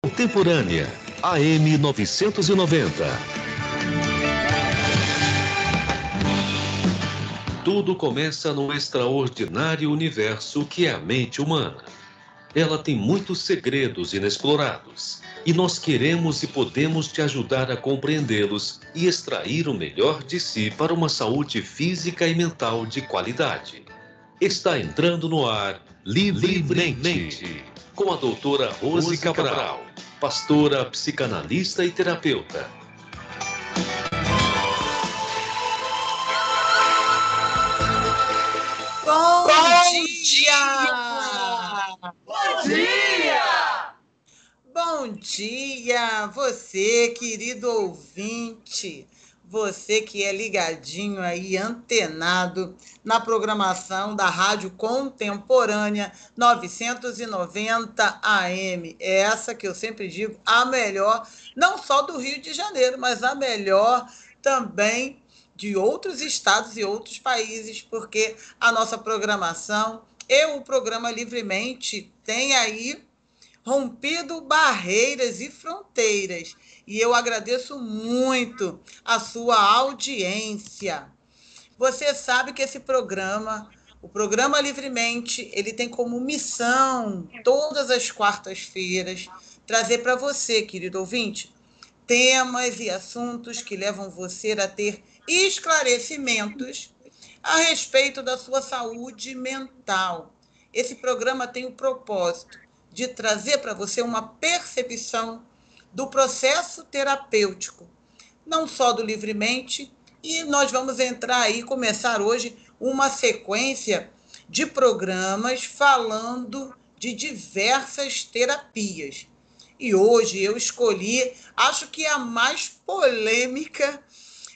Contemporânea, AM 990. Tudo começa no extraordinário universo que é a mente humana. Ela tem muitos segredos inexplorados e nós queremos e podemos te ajudar a compreendê-los e extrair o melhor de si para uma saúde física e mental de qualidade. Está entrando no ar Livremente, com a doutora Rose Cabral, pastora, psicanalista e terapeuta. Bom dia! Bom dia! Bom dia, você, querido ouvinte, você que é ligadinho aí, antenado na programação da Rádio Contemporânea 990 AM. É essa que eu sempre digo, a melhor, não só do Rio de Janeiro, mas a melhor também de outros estados e outros países, porque a nossa programação e o programa Livremente tem aí rompido barreiras e fronteiras. E eu agradeço muito a sua audiência. Você sabe que esse programa, o programa Livremente, ele tem como missão, todas as quartas-feiras, trazer para você, querido ouvinte, temas e assuntos que levam você a ter esclarecimentos a respeito da sua saúde mental. Esse programa tem o propósito de trazer para você uma percepção do processo terapêutico, não só do Livremente, e nós vamos entrar aí, começar hoje uma sequência de programas falando de diversas terapias. E hoje eu escolhi, acho que a mais polêmica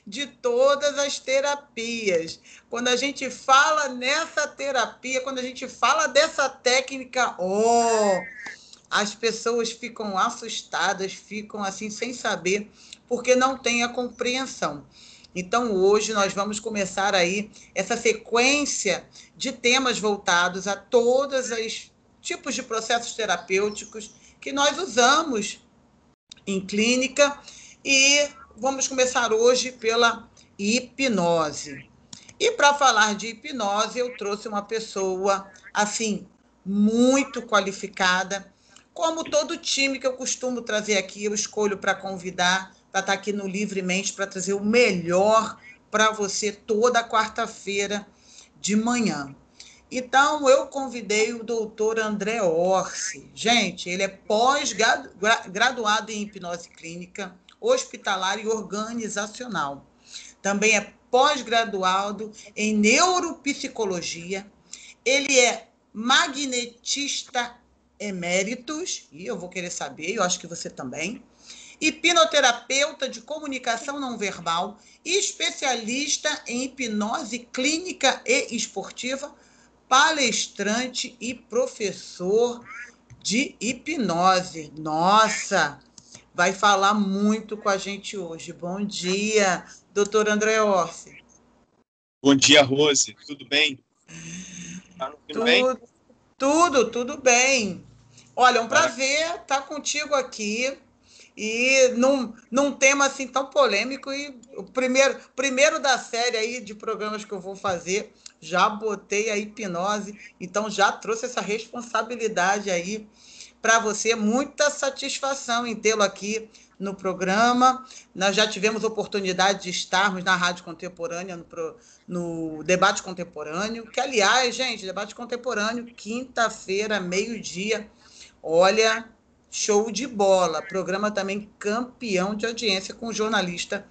de todas as terapias. Quando a gente fala nessa terapia, quando a gente fala dessa técnica, as pessoas ficam assustadas, ficam assim sem saber, porque não tem a compreensão. Então, hoje nós vamos começar aí essa sequência de temas voltados a todos os tipos de processos terapêuticos que nós usamos em clínica e vamos começar hoje pela hipnose. E para falar de hipnose, eu trouxe uma pessoa, assim, muito qualificada. Como todo time que eu costumo trazer aqui, eu escolho para convidar, para estar aqui no Livremente, para trazer o melhor para você toda quarta-feira de manhã. Então, eu convidei o doutor André Orsi. Gente, ele é pós-graduado em hipnose clínica, hospitalar e organizacional. Também é pós-graduado em neuropsicologia. Ele é magnetista eméritus, e eu vou querer saber, eu acho que você também. Hipnoterapeuta de comunicação não verbal, especialista em hipnose clínica e esportiva, palestrante e professor de hipnose. Nossa, vai falar muito com a gente hoje. Bom dia, doutor André Orsi. Bom dia, Rose. Tudo bem? Tá bem? Tudo bem. Olha, é um prazer estar contigo aqui e num tema assim tão polêmico, e o primeiro da série aí de programas que eu vou fazer, já botei a hipnose, então já trouxe essa responsabilidade aí para você. Muita satisfação em tê-lo aqui no programa. Nós já tivemos oportunidade de estarmos na Rádio Contemporânea, no Debate Contemporâneo, que, aliás, gente, Debate Contemporâneo, quinta-feira, meio-dia, olha, show de bola. Programa também campeão de audiência com o jornalista,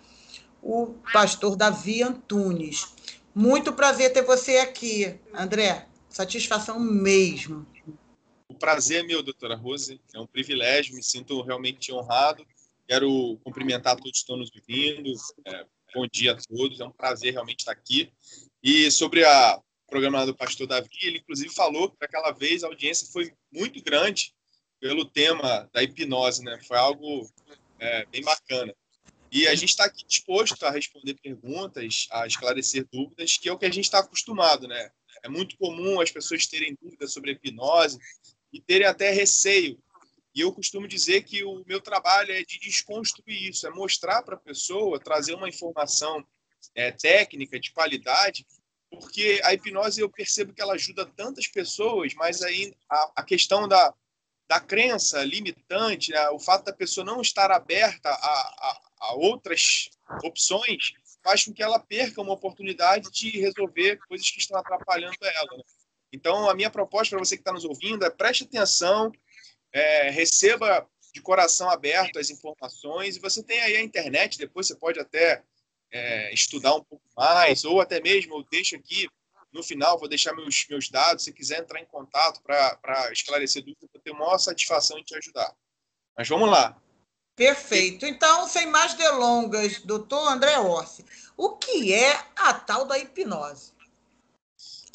o pastor Davi Antunes. Muito prazer ter você aqui, André. Satisfação mesmo. O prazer é meu, doutora Rose. É um privilégio, me sinto realmente honrado. Quero cumprimentar todos que estão nos ouvindo. Bom dia a todos, é um prazer realmente estar aqui. E sobre o programa do pastor Davi, ele inclusive falou que aquela vez a audiência foi muito grande pelo tema da hipnose, né? Foi algo bem bacana. E a gente está aqui disposto a responder perguntas, a esclarecer dúvidas, que é o que a gente está acostumado, né? É muito comum as pessoas terem dúvidas sobre a hipnose e terem até receio E eu costumo dizer que o meu trabalho é de desconstruir isso, é mostrar para a pessoa, trazer uma informação técnica, de qualidade, porque a hipnose eu percebo que ela ajuda tantas pessoas, mas aí a questão da crença limitante, né, o fato da pessoa não estar aberta a outras opções, faz com que ela perca uma oportunidade de resolver coisas que estão atrapalhando ela, né? Então, a minha proposta para você que está nos ouvindo é preste atenção, receba de coração aberto as informações, e você tem aí a internet, depois você pode até estudar um pouco mais, ou até mesmo eu deixo aqui no final, vou deixar meus dados, se quiser entrar em contato para esclarecer dúvidas, eu tenho a maior satisfação em te ajudar. Mas vamos lá. Perfeito. Então, sem mais delongas, doutor André Orsi, o que é a tal da hipnose?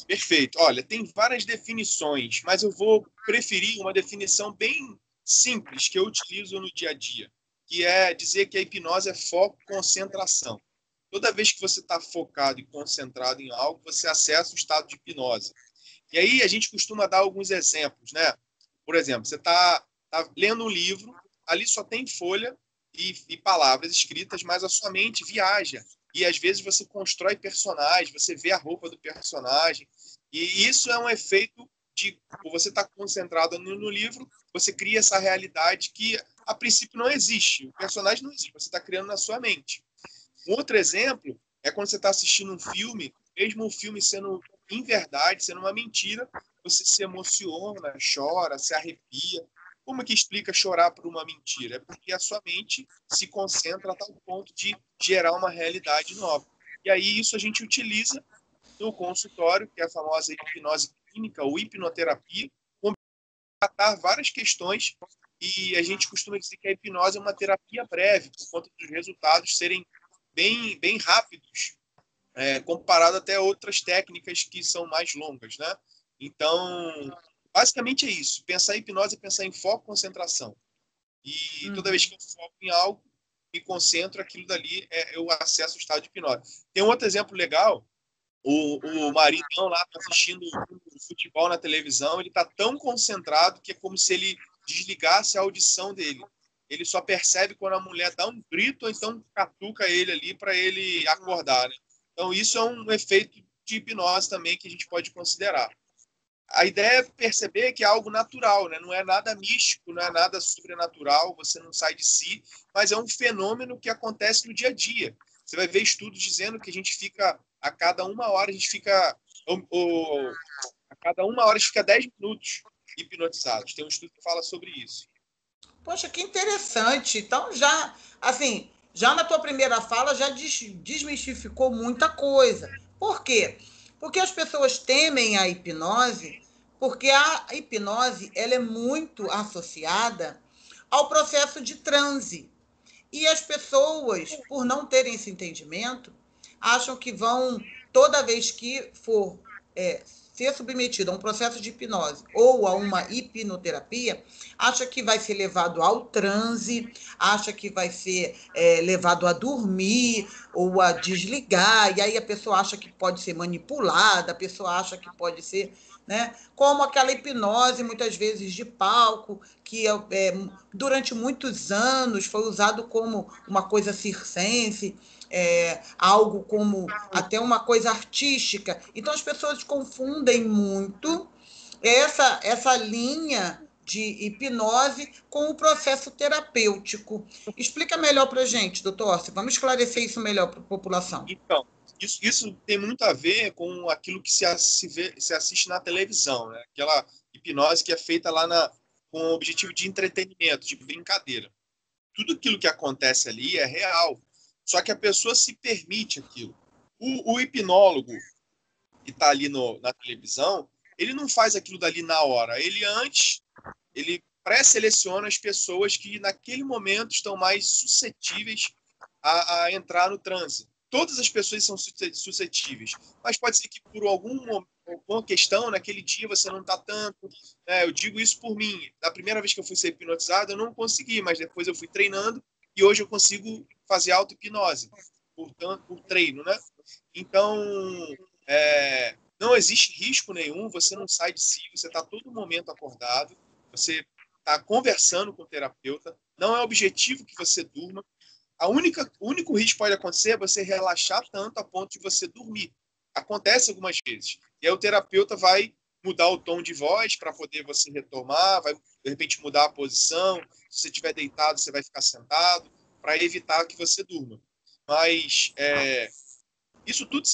Perfeito. Olha, tem várias definições, mas eu vou preferir uma definição bem simples que eu utilizo no dia a dia, que é dizer que a hipnose é foco e concentração. Toda vez que você está focado e concentrado em algo, você acessa o estado de hipnose. E aí a gente costuma dar alguns exemplos, né? Por exemplo, você está lendo um livro, ali só tem folha e palavras escritas, mas a sua mente viaja. E às vezes você constrói personagens, você vê a roupa do personagem. E isso é um efeito de você estar concentrado no livro, você cria essa realidade que a princípio não existe. O personagem não existe, você está criando na sua mente. Um outro exemplo é quando você está assistindo um filme, mesmo o filme sendo em verdade, sendo uma mentira, você se emociona, chora, se arrepia. Como que explica chorar por uma mentira? É porque a sua mente se concentra a tal ponto de gerar uma realidade nova. E aí isso a gente utiliza no consultório, que é a famosa hipnose clínica ou hipnoterapia, para tratar várias questões, e a gente costuma dizer que a hipnose é uma terapia breve, por conta dos resultados serem bem rápidos, comparado até a outras técnicas que são mais longas, né? Então, basicamente é isso. Pensar em hipnose é pensar em foco e concentração. E toda vez que eu foco em algo, me concentro, aquilo dali eu acesso o estado de hipnose. Tem um outro exemplo legal, o maridão lá tá assistindo futebol na televisão, ele está tão concentrado que é como se ele desligasse a audição dele. Ele só percebe quando a mulher dá um grito ou então catuca ele ali para ele acordar, né? Então, isso é um efeito de hipnose também que a gente pode considerar. A ideia é perceber que é algo natural, né? Não é nada místico, não é nada sobrenatural, você não sai de si, mas é um fenômeno que acontece no dia a dia. Você vai ver estudos dizendo que a gente fica, a cada uma hora, a gente fica, a cada uma hora a gente fica 10 minutos hipnotizados. Tem um estudo que fala sobre isso. Poxa, que interessante. Então, já, assim, já na tua primeira fala, já desmistificou muita coisa. Por quê? Porque as pessoas temem a hipnose, porque a hipnose ela é muito associada ao processo de transe. E as pessoas, por não terem esse entendimento, acham que vão, toda vez que for ser submetido a um processo de hipnose ou a uma hipnoterapia, acha que vai ser levado ao transe, acha que vai ser levado a dormir ou a desligar, e aí a pessoa acha que pode ser manipulada, a pessoa acha que pode ser, né? Como aquela hipnose, muitas vezes de palco, que durante muitos anos foi usado como uma coisa circense, algo como até uma coisa artística. Então as pessoas confundem muito essa linha de hipnose com o processo terapêutico. Explica melhor para a gente, doutor Orsi, vamos esclarecer isso melhor para a população. Então, isso tem muito a ver com aquilo que se assiste na televisão, né? Aquela hipnose que é feita lá com o objetivo de entretenimento, de brincadeira. Tudo aquilo que acontece ali é real, só que a pessoa se permite aquilo. O hipnólogo que está ali na televisão, ele não faz aquilo dali na hora. Ele pré-seleciona as pessoas que naquele momento estão mais suscetíveis a entrar no transe. Todas as pessoas são suscetíveis, mas pode ser que por alguma questão, naquele dia você não está tanto. Eu digo isso por mim. Da primeira vez que eu fui ser hipnotizado, eu não consegui, mas depois eu fui treinando e hoje eu consigo fazer auto-hipnose, por treino, né? Então, não existe risco nenhum, você não sai de si, você está todo momento acordado, você estar conversando com o terapeuta. Não é objetivo que você durma. O único risco que pode acontecer é você relaxar tanto a ponto de você dormir. Acontece algumas vezes. E aí o terapeuta vai mudar o tom de voz para poder você retomar, vai, de repente, mudar a posição. Se você estiver deitado, você vai ficar sentado, para evitar que você durma. Mas isso tudo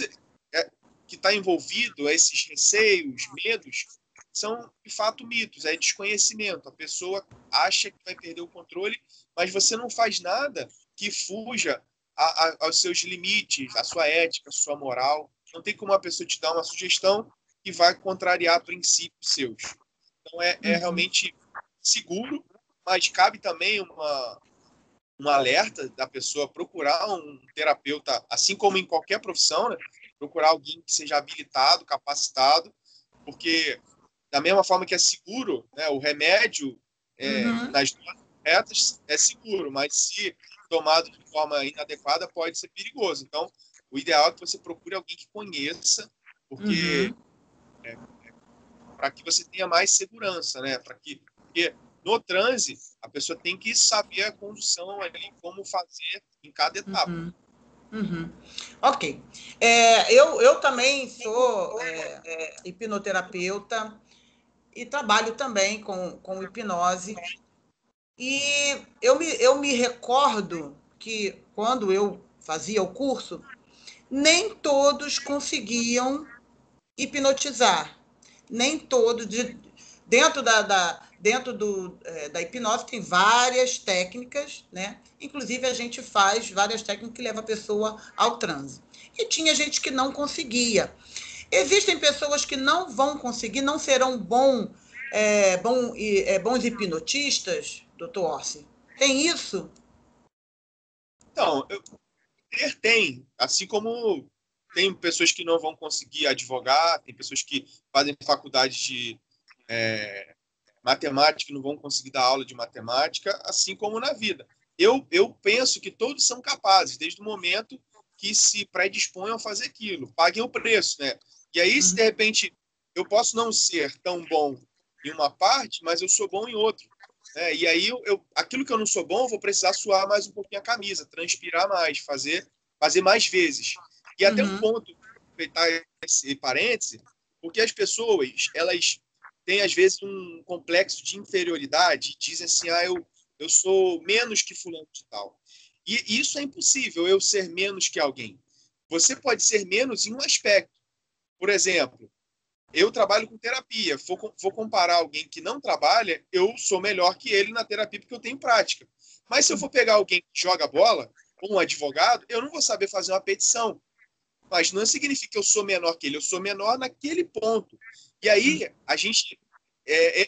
que está envolvido, esses receios, medos, são, de fato, mitos, é desconhecimento. A pessoa acha que vai perder o controle, mas você não faz nada que fuja aos seus limites, à sua ética, à sua moral. Não tem como uma pessoa te dar uma sugestão que vai contrariar princípios seus. Então, é realmente seguro, mas cabe também um alerta da pessoa procurar um terapeuta, assim como em qualquer profissão, né? Procurar alguém que seja habilitado, capacitado, porque da mesma forma que é seguro, né, o remédio nas doses corretas é seguro, mas se tomado de forma inadequada pode ser perigoso. Então, o ideal é que você procure alguém que conheça, porque para que você tenha mais segurança, né? Porque no transe a pessoa tem que saber a condução ali, como fazer em cada etapa. Ok. Eu também sou hipnoterapeuta e trabalho também com hipnose. E eu me recordo que, quando eu fazia o curso, nem todos conseguiam hipnotizar. Nem todos. Dentro da hipnose tem várias técnicas, né? Inclusive, a gente faz várias técnicas que levam a pessoa ao transe. E tinha gente que não conseguia. Existem pessoas que não vão conseguir, não serão bons hipnotistas, doutor Orsi? Tem isso? Então, tem, assim como tem pessoas que não vão conseguir advogar, tem pessoas que fazem faculdade de matemática e não vão conseguir dar aula de matemática, assim como na vida. Eu penso que todos são capazes, desde o momento que se predisponham a fazer aquilo, paguem o preço, né? E aí, se de repente eu posso não ser tão bom em uma parte, mas eu sou bom em outra. E aí, aquilo que eu não sou bom, eu vou precisar suar mais um pouquinho a camisa, transpirar mais, fazer mais vezes. E até um ponto, aproveitar esse parêntese, porque as pessoas, elas têm, às vezes, um complexo de inferioridade, dizem assim, eu sou menos que fulano de tal. E isso é impossível, eu ser menos que alguém. Você pode ser menos em um aspecto. Por exemplo, eu trabalho com terapia. Vou comparar alguém que não trabalha, eu sou melhor que ele na terapia porque eu tenho prática. Mas se eu for pegar alguém que joga bola, ou um advogado, eu não vou saber fazer uma petição. Mas não significa que eu sou menor que ele, eu sou menor naquele ponto. E aí,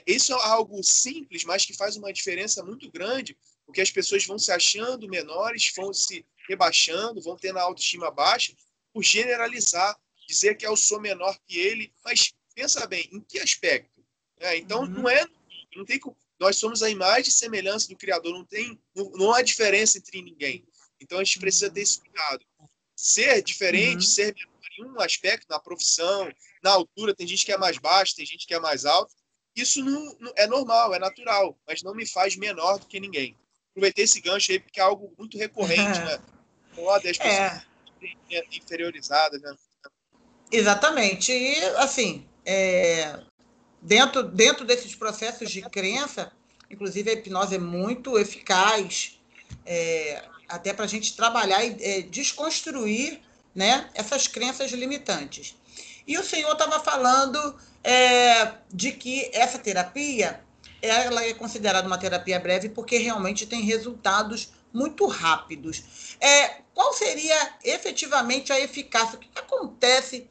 isso é algo simples, mas que faz uma diferença muito grande, porque as pessoas vão se achando menores, vão se rebaixando, vão tendo a autoestima baixa, por generalizar, dizer que eu sou menor que ele, mas pensa bem, em que aspecto? Então, não tem nós somos a imagem e semelhança do Criador, não há diferença entre ninguém. Então, a gente precisa ter esse cuidado. Ser diferente, ser menor em um aspecto, na profissão, na altura, tem gente que é mais baixa, tem gente que é mais alta, isso não é normal, é natural, mas não me faz menor do que ninguém. Aproveitei esse gancho aí, porque é algo muito recorrente, né? As pessoas inferiorizadas, né? Exatamente. E, assim, dentro desses processos de crença, inclusive a hipnose é muito eficaz, até para a gente trabalhar e desconstruir, né, essas crenças limitantes. E o senhor estava falando de que essa terapia ela é considerada uma terapia breve porque realmente tem resultados muito rápidos. Qual seria efetivamente a eficácia? O que acontece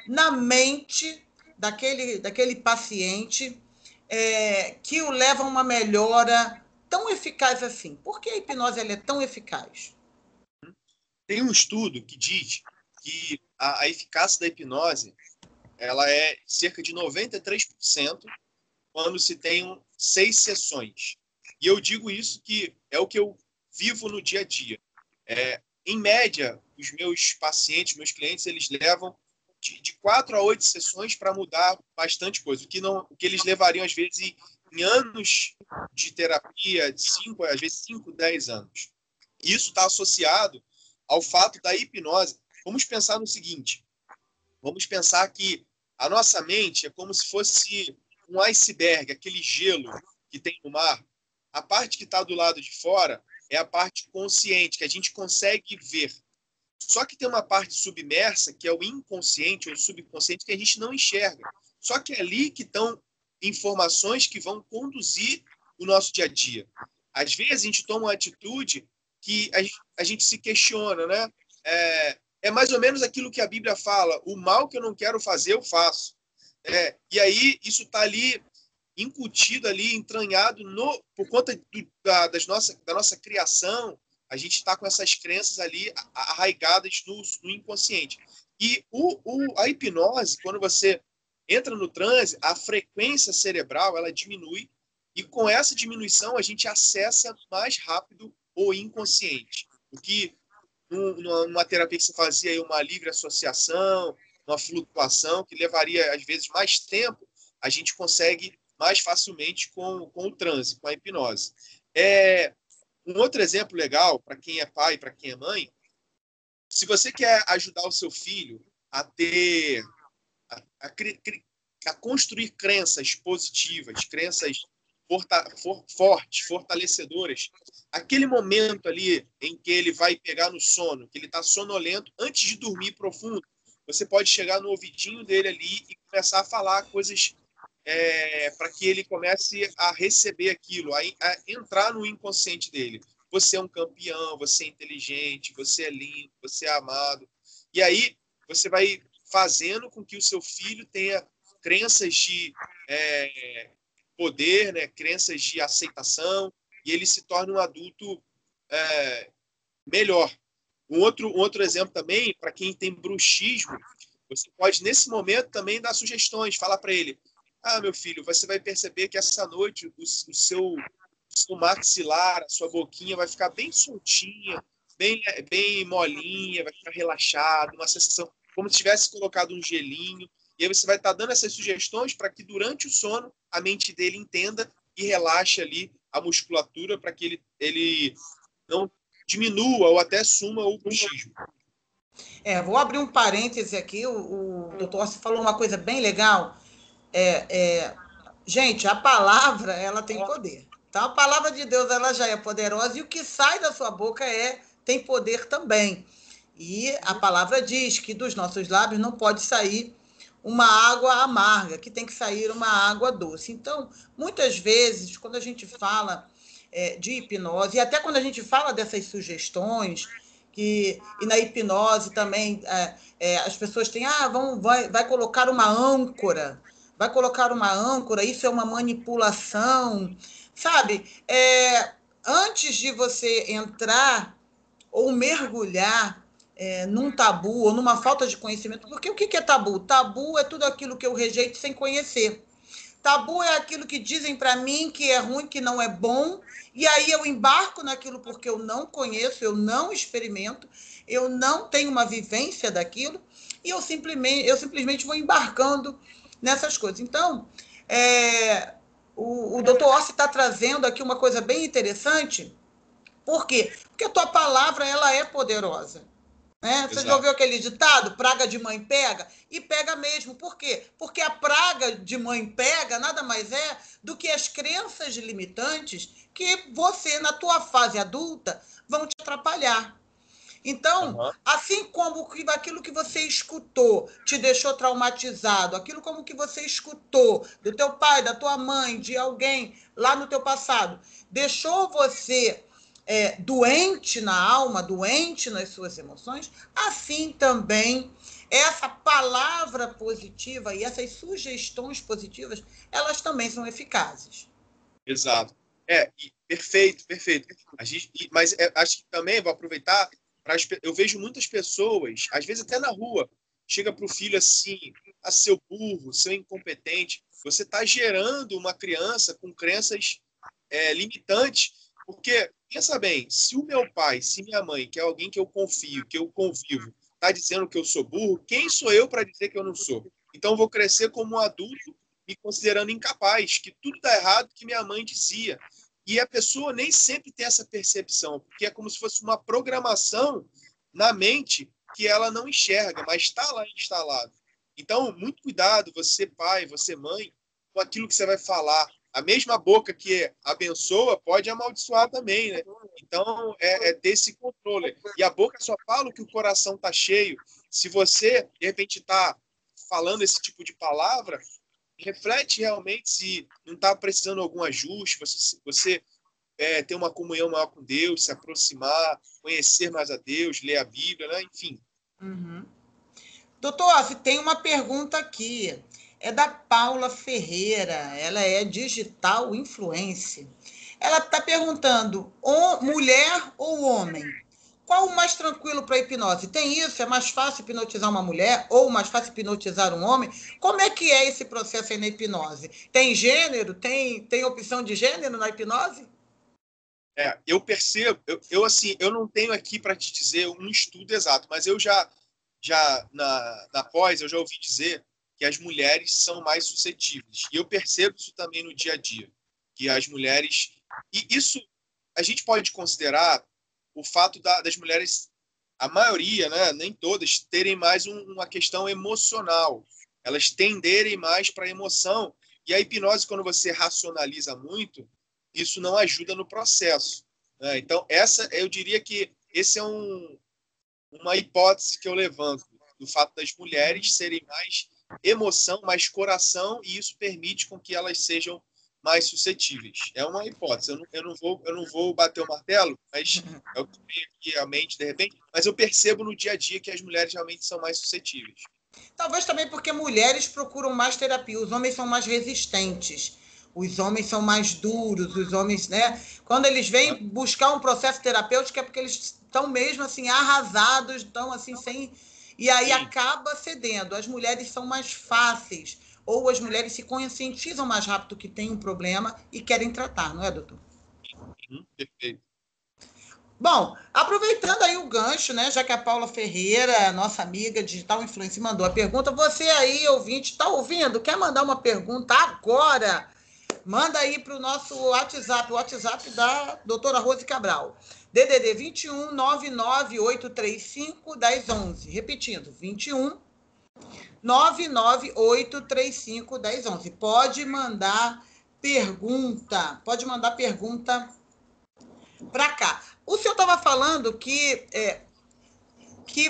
na mente daquele paciente que o leva a uma melhora tão eficaz assim? Por que a hipnose ela é tão eficaz? Tem um estudo que diz que a eficácia da hipnose ela é cerca de 93% quando se tem 6 sessões. E eu digo isso que é o que eu vivo no dia a dia. Em média, os meus pacientes, meus clientes, eles levam de 4 a 8 sessões para mudar bastante coisa, o que eles levariam, às vezes, em em anos de terapia, de 5, às vezes 5, 10 anos. Isso está associado ao fato da hipnose. Vamos pensar no seguinte, vamos pensar que a nossa mente é como se fosse um iceberg, aquele gelo que tem no mar. A parte que está do lado de fora é a parte consciente, que a gente consegue ver. Só que tem uma parte submersa, que é o inconsciente ou subconsciente, que a gente não enxerga. Só que é ali que estão informações que vão conduzir o nosso dia a dia. Às vezes a gente toma uma atitude que a gente se questiona, né? É mais ou menos aquilo que a Bíblia fala, o mal que eu não quero fazer, eu faço. E aí isso está ali incutido, ali, entranhado por conta da nossa criação. A gente está com essas crenças ali arraigadas no inconsciente. E a hipnose, quando você entra no transe, a frequência cerebral ela diminui, e com essa diminuição a gente acessa mais rápido o inconsciente. O que numa terapia que você fazia aí uma livre associação, uma flutuação, que levaria às vezes mais tempo, a gente consegue mais facilmente com o transe, com a hipnose. Um outro exemplo legal, para quem é pai, para quem é mãe, se você quer ajudar o seu filho a ter, a construir crenças positivas, crenças fortes, fortalecedoras, aquele momento ali em que ele vai pegar no sono, que ele está sonolento, antes de dormir profundo, você pode chegar no ouvidinho dele ali e começar a falar coisas para que ele comece a receber aquilo, a entrar no inconsciente dele. Você é um campeão, você é inteligente, você é lindo, você é amado. E aí você vai fazendo com que o seu filho tenha crenças de poder, né? Crenças de aceitação, e ele se torna um adulto melhor. Um outro exemplo também, para quem tem bruxismo, você pode, nesse momento, também dar sugestões, falar para ele, meu filho, você vai perceber que essa noite o seu maxilar, a sua boquinha vai ficar bem soltinha, bem molinha, vai ficar relaxado, uma sensação como se tivesse colocado um gelinho. E aí você vai estar dando essas sugestões para que durante o sono a mente dele entenda e relaxe ali a musculatura para que ele não diminua ou até suma o bruxismo. Vou abrir um parêntese aqui, o doutor Orsi falou uma coisa bem legal. Gente, a palavra, ela tem poder. Então, a palavra de Deus, ela já é poderosa, e o que sai da sua boca tem poder também. E a palavra diz que dos nossos lábios não pode sair uma água amarga, que tem que sair uma água doce. Então, muitas vezes, quando a gente fala de hipnose, e até quando a gente fala dessas sugestões, e na hipnose também as pessoas têm, vai colocar uma âncora, isso é uma manipulação, sabe? Antes de você entrar ou mergulhar num tabu ou numa falta de conhecimento, porque o que é tabu? Tabu é tudo aquilo que eu rejeito sem conhecer. Tabu é aquilo que dizem para mim que é ruim, que não é bom, e aí eu embarco naquilo porque eu não conheço, eu não experimento, eu não tenho uma vivência daquilo, e eu simplesmente vou embarcando nessas coisas. Então, o Dr. Orsi está trazendo aqui uma coisa bem interessante. Por quê? Porque a tua palavra ela é poderosa. Você já ouviu aquele ditado? Praga de mãe pega? E pega mesmo. Por quê? Porque a praga de mãe pega nada mais é do que as crenças limitantes que você, na tua fase adulta, vão te atrapalhar. Então, assim como aquilo que você escutou te deixou traumatizado, aquilo como que você escutou do teu pai, da tua mãe, de alguém lá no teu passado, deixou você doente na alma, doente nas suas emoções, assim também essa palavra positiva e essas sugestões positivas, elas também são eficazes. Exato. Perfeito. Mas acho que também vou aproveitar. Eu vejo muitas pessoas, às vezes até na rua, chega para o filho assim, seu burro, seu incompetente. Você está gerando uma criança com crenças limitantes, porque, pensa bem, se o meu pai, se minha mãe, que é alguém que eu confio, que eu convivo, está dizendo que eu sou burro, quem sou eu para dizer que eu não sou? Então, eu vou crescer como um adulto me considerando incapaz, que tudo dá errado, que minha mãe dizia. E a pessoa nem sempre tem essa percepção, porque é como se fosse uma programação na mente que ela não enxerga, mas está lá instalado. Então, muito cuidado, você pai, você mãe, com aquilo que você vai falar. A mesma boca que abençoa pode amaldiçoar também, né? Então, é ter esse controle. E a boca só fala o que o coração está cheio. Se você, de repente, está falando esse tipo de palavra, reflete realmente se não está precisando de algum ajuste, você ter uma comunhão maior com Deus, se aproximar, conhecer mais a Deus, ler a Bíblia, né? Enfim. Uhum. Doutor Off, tem uma pergunta aqui. É da Paula Ferreira. Ela é digital influencer. Ela está perguntando: mulher ou homem? Qual o mais tranquilo para hipnose? Tem isso? É mais fácil hipnotizar uma mulher ou mais fácil hipnotizar um homem? Como é que é esse processo aí na hipnose? Tem gênero? Tem opção de gênero na hipnose? Eu percebo, assim, eu não tenho aqui para te dizer um estudo exato, mas eu já na pós, eu já ouvi dizer que as mulheres são mais suscetíveis. E eu percebo isso também no dia a dia, que as mulheres... E isso a gente pode considerar o fato das mulheres, a maioria, né, nem todas, terem mais uma questão emocional. Elas tenderem mais para a emoção. E a hipnose, quando você racionaliza muito, isso não ajuda no processo, né? Então, eu diria que esse é uma hipótese que eu levanto, do fato das mulheres serem mais emoção, mais coração, e isso permite com que elas sejam mais suscetíveis. É uma hipótese. Eu não vou bater o martelo, mas é o que vem aqui à mente, de repente, mas eu percebo no dia a dia que as mulheres realmente são mais suscetíveis. Talvez também porque mulheres procuram mais terapia, os homens são mais resistentes, os homens são mais duros, os homens, né? Quando eles vêm buscar um processo terapêutico é porque eles estão mesmo assim arrasados, estão assim sem... E aí acaba cedendo. As mulheres são mais fáceis, ou as mulheres se conscientizam mais rápido que tem um problema e querem tratar, não é, doutor? Perfeito. Bom, aproveitando aí o gancho, né, já que a Paula Ferreira, nossa amiga digital influencer, mandou a pergunta, você aí, ouvinte, está ouvindo? Quer mandar uma pergunta agora? Manda aí para o nosso WhatsApp, o WhatsApp da doutora Rose Cabral. DDD 21 99835 1011. Repetindo, 21 99835 1011. Pode mandar pergunta para cá. O senhor estava falando que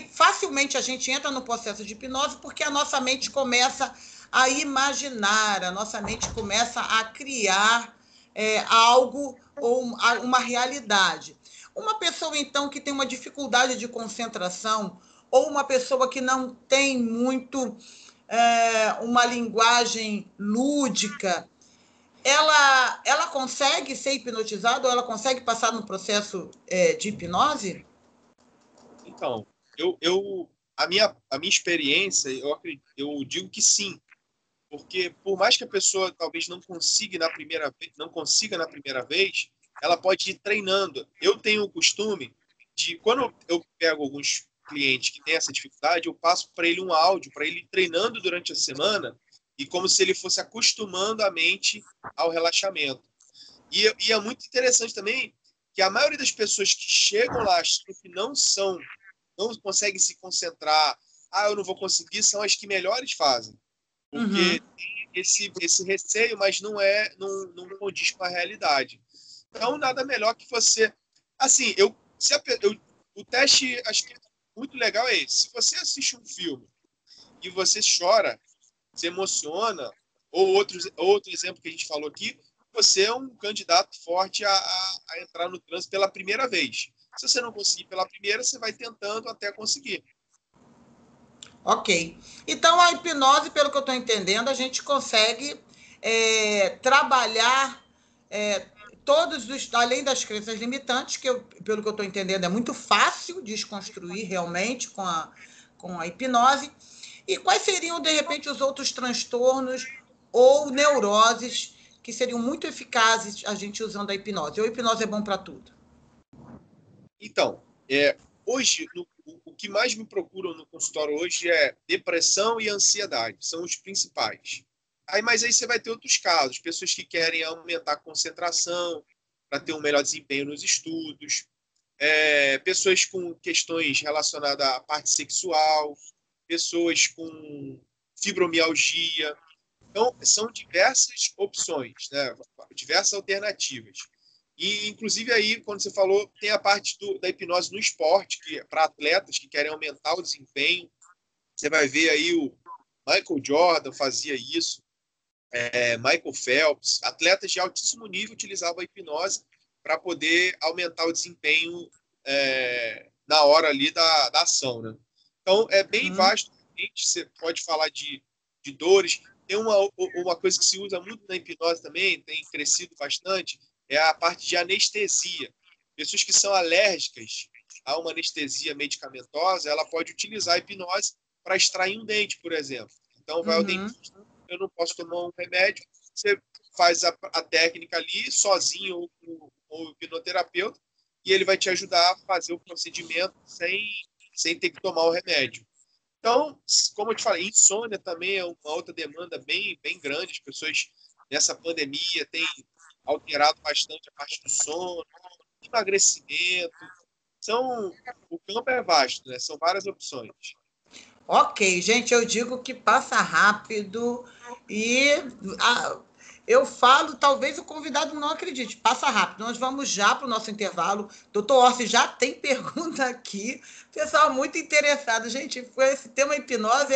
facilmente a gente entra no processo de hipnose porque a nossa mente começa a imaginar, a nossa mente começa a criar algo ou uma realidade. Uma pessoa, então, que tem uma dificuldade de concentração ou uma pessoa que não tem muito uma linguagem lúdica, ela consegue ser hipnotizada ou ela consegue passar no processo de hipnose? Então, a minha experiência, eu digo que sim, porque por mais que a pessoa talvez não consiga na primeira vez, ela pode ir treinando. Eu tenho o costume de, quando eu pego alguns clientes que têm essa dificuldade, eu passo para ele um áudio, para ele ir treinando durante a semana, e como se ele fosse acostumando a mente ao relaxamento. E é muito interessante também que a maioria das pessoas que chegam lá achando que não conseguem se concentrar, eu não vou conseguir, são as que melhores fazem. Porque tem esse receio, mas não condiz com a realidade. Então, nada melhor que você... Assim, o teste, acho que é muito legal é esse. Se você assiste um filme e você chora, se emociona, ou outro exemplo que a gente falou aqui, você é um candidato forte a entrar no trânsito pela primeira vez. Se você não conseguir pela primeira, você vai tentando até conseguir. Ok. Então, a hipnose, pelo que eu estou entendendo, a gente consegue trabalhar além das crenças limitantes, que pelo que eu estou entendendo, é muito fácil desconstruir realmente com a hipnose. E quais seriam, de repente, os outros transtornos ou neuroses que seriam muito eficazes a gente usando a hipnose? Ou a hipnose é bom para tudo? Então, hoje, o que mais me procuram no consultório hoje é depressão e ansiedade, são os principais. Mas aí você vai ter outros casos, pessoas que querem aumentar a concentração para ter um melhor desempenho nos estudos, pessoas com questões relacionadas à parte sexual, pessoas com fibromialgia. Então, são diversas opções, né? Diversas alternativas. E, inclusive, aí, quando você falou, tem a parte da hipnose no esporte, que para atletas que querem aumentar o desempenho. Você vai ver aí o Michael Jordan fazia isso, Michael Phelps, atletas de altíssimo nível utilizavam a hipnose para poder aumentar o desempenho na hora ali da ação, né? Então, é bem vasto. Você pode falar de dores. Tem uma coisa que se usa muito na hipnose também, tem crescido bastante, é a parte de anestesia. Pessoas que são alérgicas a uma anestesia medicamentosa, ela pode utilizar a hipnose para extrair um dente, por exemplo. Então, vai ao dentista, eu não posso tomar um remédio, você faz a técnica ali, sozinho ou com o hipnoterapeuta, e ele vai te ajudar a fazer o procedimento sem ter que tomar o remédio. Então, como eu te falei, insônia também é uma outra demanda bem, bem grande. As pessoas, nessa pandemia, têm alterado bastante a parte do sono, emagrecimento. O campo é vasto, né? São várias opções. Ok, gente, eu digo que passa rápido e eu falo, talvez o convidado não acredite, passa rápido. Nós vamos já para o nosso intervalo. Doutor Orsi já tem pergunta aqui. Pessoal muito interessado. Gente, esse tema hipnose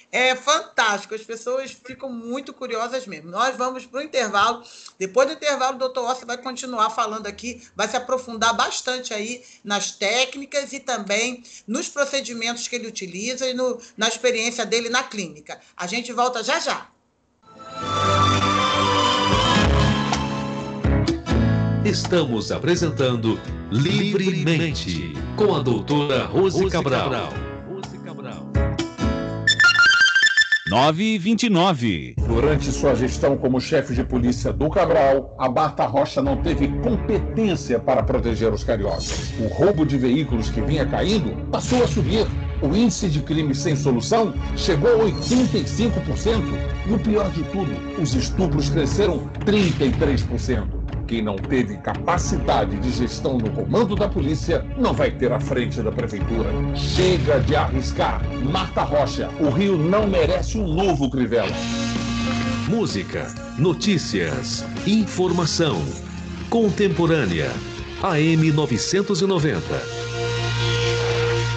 é fantástico. As pessoas ficam muito curiosas mesmo. Nós vamos para o intervalo. Depois do intervalo, o doutor Orsi vai continuar falando aqui, vai se aprofundar bastante aí nas técnicas e também nos procedimentos que ele utiliza e na experiência dele na clínica. A gente volta já já. Estamos apresentando Livremente, com a doutora Rose Cabral. 9h29. Durante sua gestão como chefe de polícia do Cabral, a Marta Rocha não teve competência para proteger os cariocas. O roubo de veículos que vinha caindo passou a subir. O índice de crime sem solução chegou a 85%. E o pior de tudo, os estupros cresceram 33%. Quem não teve capacidade de gestão no comando da polícia não vai ter à frente da prefeitura. Chega de arriscar. Marta Rocha, o Rio não merece um novo Crivella. Música, notícias, informação. Contemporânea. AM 990.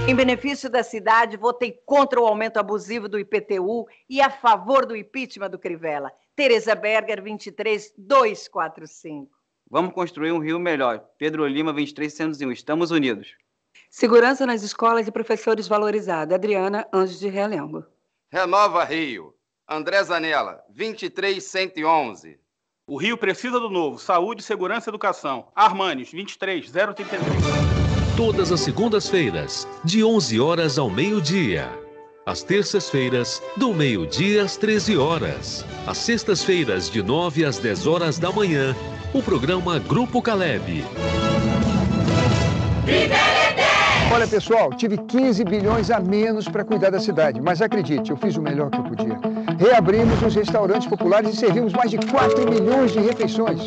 Em benefício da cidade, votei contra o aumento abusivo do IPTU e a favor do impeachment do Crivella. Tereza Berger, 23245. Vamos construir um Rio melhor. Pedro Lima, 2301. Estamos unidos. Segurança nas escolas e professores valorizado. Adriana Anjos de Realengo. Renova Rio. André Zanella, 23111. O Rio precisa do novo. Saúde, segurança e educação. Armanes, 23033. Todas as segundas-feiras, de 11 horas ao meio-dia. Às terças-feiras, do meio-dia às 13 horas. Às sextas-feiras, de 9 às 10 horas da manhã, o programa Grupo Caleb. Olha, pessoal, tive 15 bilhões a menos para cuidar da cidade, mas acredite, eu fiz o melhor que eu podia. Reabrimos os restaurantes populares e servimos mais de 4 milhões de refeições.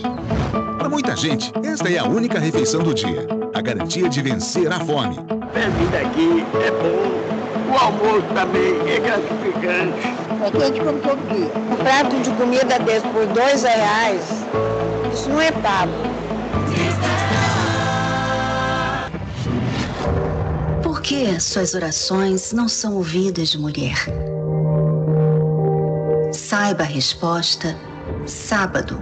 Para muita gente, esta é a única refeição do dia. A garantia de vencer a fome. A vida aqui é bom. O almoço também é gratificante. Aqui a gente come todo dia. Um prato de comida desse por R$2, isso não é pago. Por que suas orações não são ouvidas de mulher? Saiba a resposta sábado,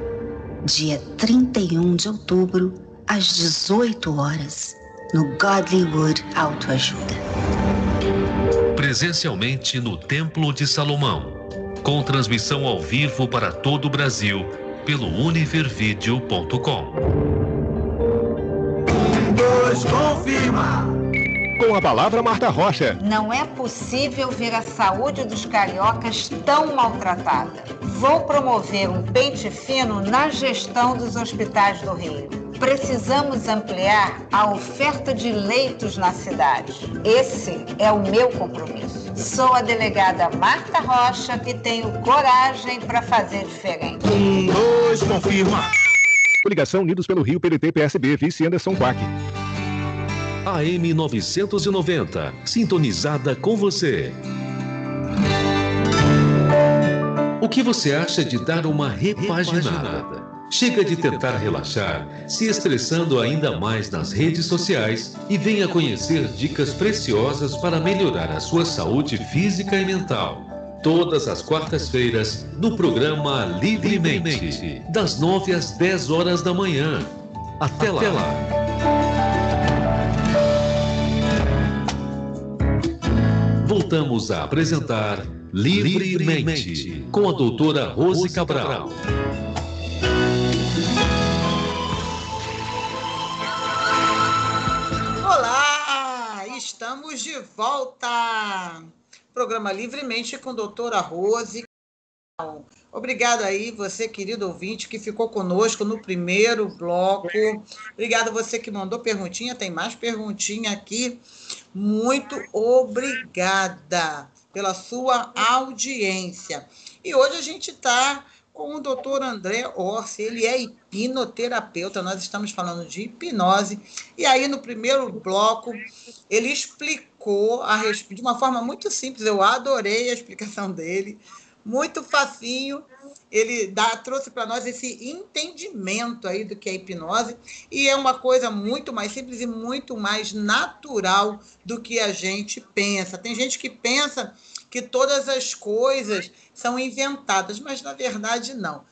dia 31 de outubro, às 18 horas, no Godlywood Autoajuda. Presencialmente no Templo de Salomão, com transmissão ao vivo para todo o Brasil pelo univervideo.com. 2, confirma! Com a palavra Marta Rocha. Não é possível ver a saúde dos cariocas tão maltratada. Vou promover um pente fino na gestão dos hospitais do Rio. Precisamos ampliar a oferta de leitos na cidade. Esse é o meu compromisso. Sou a delegada Marta Rocha e tenho coragem para fazer diferente. 1, 2, confirma. Coligação Unidos pelo Rio, PDT, PSB, vice Anderson Quack. AM 990, sintonizada com você. O que você acha de dar uma repaginada? Chega de tentar relaxar, se estressando ainda mais nas redes sociais e venha conhecer dicas preciosas para melhorar a sua saúde física e mental. Todas as quartas-feiras, no programa Livremente, das 9 às 10 horas da manhã. Até lá. Voltamos a apresentar Livremente, com a doutora Rose Cabral. Olá, estamos de volta. Programa Livremente com a doutora Rose. Obrigado aí, você, querido ouvinte, que ficou conosco no primeiro bloco. Obrigada a você que mandou perguntinha. Tem mais perguntinha aqui. Muito obrigada pela sua audiência. E hoje a gente está com o doutor André Orsi. Ele é hipnoterapeuta. Nós estamos falando de hipnose. E aí, no primeiro bloco, ele explicou de uma forma muito simples. Eu adorei a explicação dele. Muito facinho, ele trouxe para nós esse entendimento aí do que é hipnose, e é uma coisa muito mais simples e muito mais natural do que a gente pensa. Tem gente que pensa que todas as coisas são inventadas, mas na verdade não.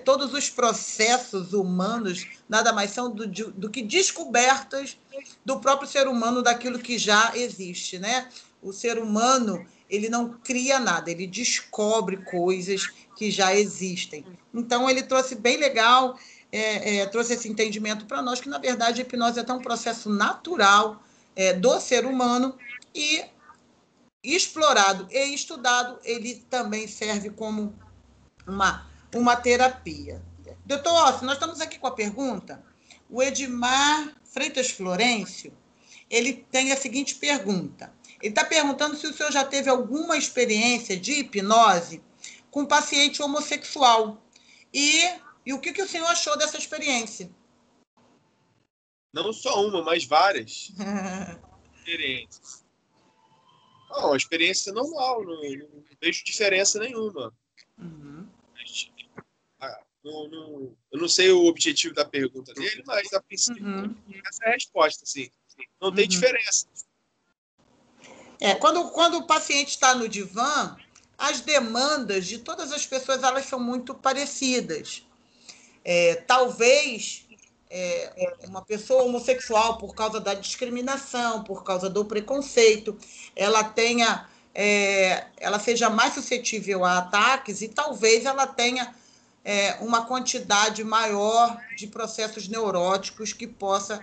Todos os processos humanos nada mais são do que descobertas do próprio ser humano, daquilo que já existe, né? O ser humano, ele não cria nada, ele descobre coisas que já existem. Então, ele trouxe bem legal, trouxe esse entendimento para nós, que, na verdade, a hipnose é um processo natural do ser humano e, explorado e estudado, ele também serve como uma terapia. Doutor Orsi, nós estamos aqui com a pergunta. O Edmar Freitas Florencio, ele tem a seguinte pergunta. Ele está perguntando se o senhor já teve alguma experiência de hipnose com paciente homossexual. E o que o senhor achou dessa experiência? Não só uma, mas várias experiências. Não, a experiência normal, não vejo diferença nenhuma. Uhum. Eu não sei o objetivo da pergunta dele, mas a princípio essa é a resposta, sim. Não tem diferença. Quando o paciente está no divã, as demandas de todas as pessoas, elas são muito parecidas. Talvez uma pessoa homossexual, por causa da discriminação, por causa do preconceito, ela seja mais suscetível a ataques, e talvez ela tenha uma quantidade maior de processos neuróticos que possa...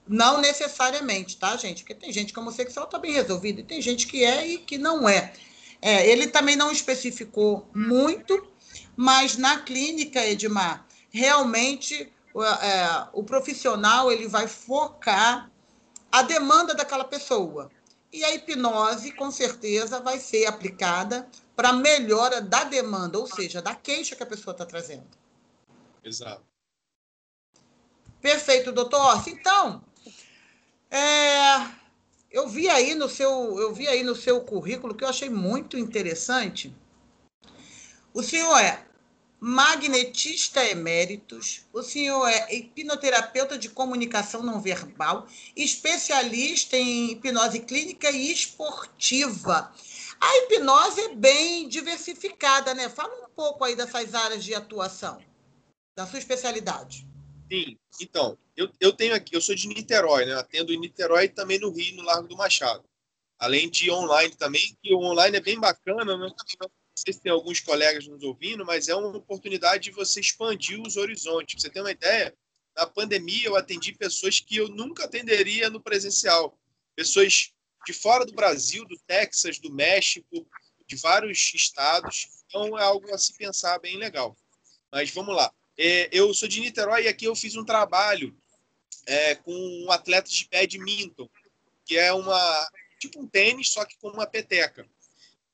Não necessariamente, tá, gente? Porque tem gente que é homossexual, está bem resolvido, e tem gente que é e que não é. Ele também não especificou muito, mas na clínica, Edmar, realmente o profissional ele vai focar a demanda daquela pessoa. E a hipnose, com certeza, vai ser aplicada para a melhora da demanda, ou seja, da queixa que a pessoa está trazendo. Exato. Perfeito, doutor Orsi. Então... Eu vi aí no seu currículo, que eu achei muito interessante. O senhor é magnetista eméritus, o senhor é hipnoterapeuta de comunicação não verbal, especialista em hipnose clínica e esportiva. A hipnose é bem diversificada, né? Fala um pouco aí dessas áreas de atuação, da sua especialidade. Sim, então, eu tenho aqui, eu sou de Niterói, né? Atendo em Niterói e também no Rio, no Largo do Machado. Além de online também, que o online é bem bacana, né? Não sei se tem alguns colegas nos ouvindo, mas é uma oportunidade de você expandir os horizontes. Pra você ter uma ideia, na pandemia eu atendi pessoas que eu nunca atenderia no presencial. Pessoas de fora do Brasil, do Texas, do México, de vários estados. Então é algo a se pensar bem legal. Mas vamos lá. Eu sou de Niterói e aqui eu fiz um trabalho com um atleta de badminton, que é tipo um tênis, só que com uma peteca.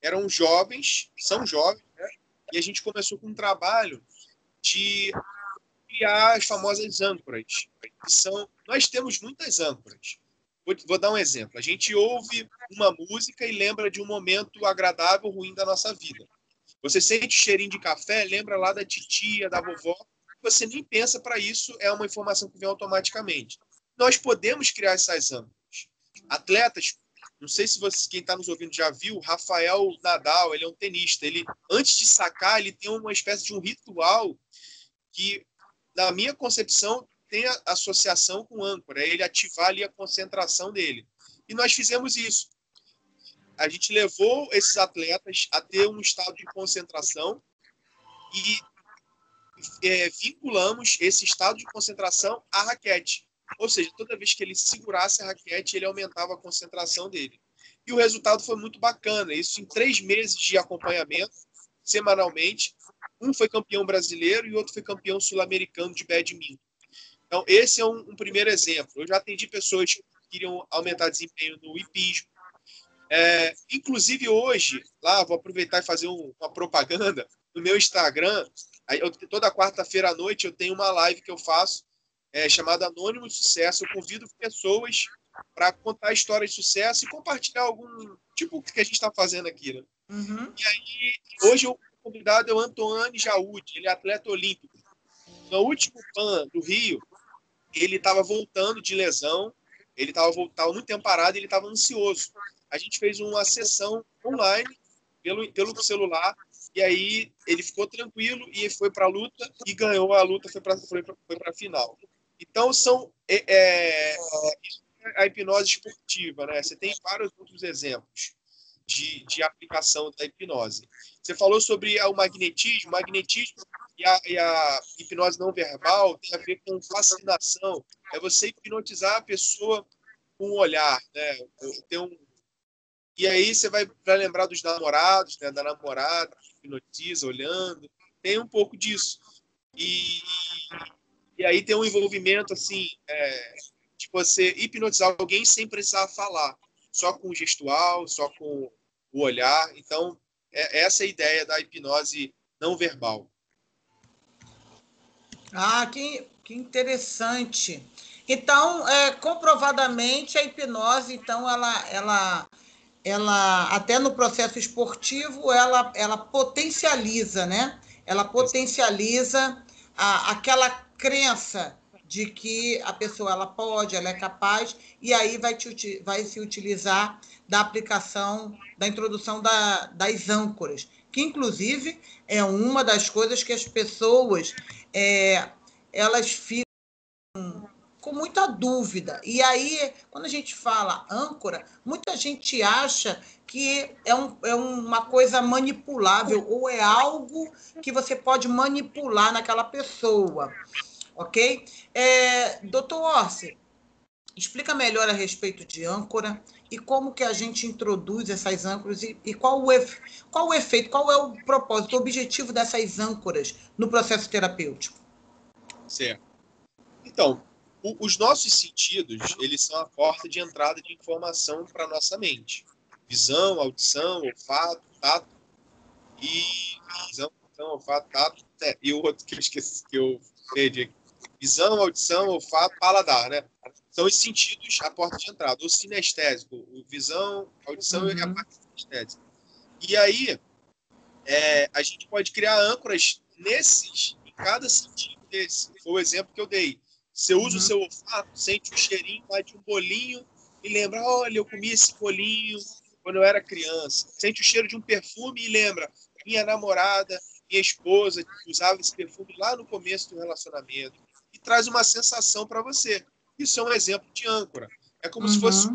São jovens, né? E a gente começou com um trabalho de criar as famosas âncoras. Nós temos muitas âncoras. Vou dar um exemplo. A gente ouve uma música e lembra de um momento agradável ou ruim da nossa vida. Você sente o cheirinho de café, lembra lá da titia, da vovó. Você nem pensa para isso, é uma informação que vem automaticamente. Nós podemos criar essas âncoras. Atletas, não sei se quem está nos ouvindo já viu, Rafael Nadal, ele é um tenista. Ele, antes de sacar, ele tem uma espécie de um ritual que, na minha concepção, tem a associação com âncora, é ele ativar ali a concentração dele. E nós fizemos isso. A gente levou esses atletas a ter um estado de concentração e vinculamos esse estado de concentração à raquete. Ou seja, toda vez que ele segurasse a raquete, ele aumentava a concentração dele. E o resultado foi muito bacana. Isso em 3 meses de acompanhamento, semanalmente. Um foi campeão brasileiro e o outro foi campeão sul-americano de badminton. Então, esse é um primeiro exemplo. Eu já atendi pessoas que queriam aumentar desempenho no hipismo. Inclusive, hoje, lá, vou aproveitar e fazer uma propaganda no meu Instagram. Toda quarta-feira à noite eu tenho uma live que eu faço chamada Anônimo de Sucesso. Eu convido pessoas para contar histórias de sucesso e compartilhar algum tipo que a gente está fazendo aqui, né? Uhum. E aí, hoje o convidado é o Antoine Jaúde, ele é atleta olímpico. No último PAN do Rio, ele estava voltando de lesão, ele estava muito tempo parado e ele estava ansioso. A gente fez uma sessão online pelo celular e aí ele ficou tranquilo e foi para a luta e ganhou a luta, foi para a final. Então, a hipnose esportiva, né? Você tem vários outros exemplos de aplicação da hipnose. Você falou sobre o magnetismo. O magnetismo e a hipnose não verbal tem a ver com fascinação. É você hipnotizar a pessoa com um olhar, né? E aí você vai lembrar dos namorados, né? Da namorada que hipnotiza, olhando. Tem um pouco disso. E aí tem um envolvimento assim, de você hipnotizar alguém sem precisar falar, só com o gestual, só com o olhar. Então, essa é a ideia da hipnose não verbal. Que interessante. Então, comprovadamente, a hipnose, então, ela até no processo esportivo, ela potencializa, né? Ela potencializa aquela crença de que a pessoa ela é capaz, e aí vai se utilizar da aplicação, da introdução das âncoras, que inclusive é uma das coisas que as pessoas elas ficam com muita dúvida. E aí, quando a gente fala âncora, muita gente acha que é uma coisa manipulável, ou é algo que você pode manipular naquela pessoa. Ok? Doutor Orsi, explica melhor a respeito de âncora e como que a gente introduz essas âncoras e qual o efeito, qual é o propósito, o objetivo dessas âncoras no processo terapêutico. Certo. Então, os nossos sentidos, eles são a porta de entrada de informação para a nossa mente. Visão, audição, olfato, tato e o outro que eu esqueci, que eu perdi aqui. Visão, audição, olfato, paladar, né? São os sentidos, a porta de entrada. O sinestésico, visão, audição e a parte sinestésica. E aí, a gente pode criar âncoras em cada sentido desse. Foi o exemplo que eu dei. Você usa o seu olfato, sente o cheirinho lá de um bolinho e lembra, olha, eu comi esse bolinho quando eu era criança. Sente o cheiro de um perfume e lembra, minha namorada, minha esposa, que usava esse perfume lá no começo do relacionamento. E traz uma sensação para você. Isso é um exemplo de âncora. É como se fosse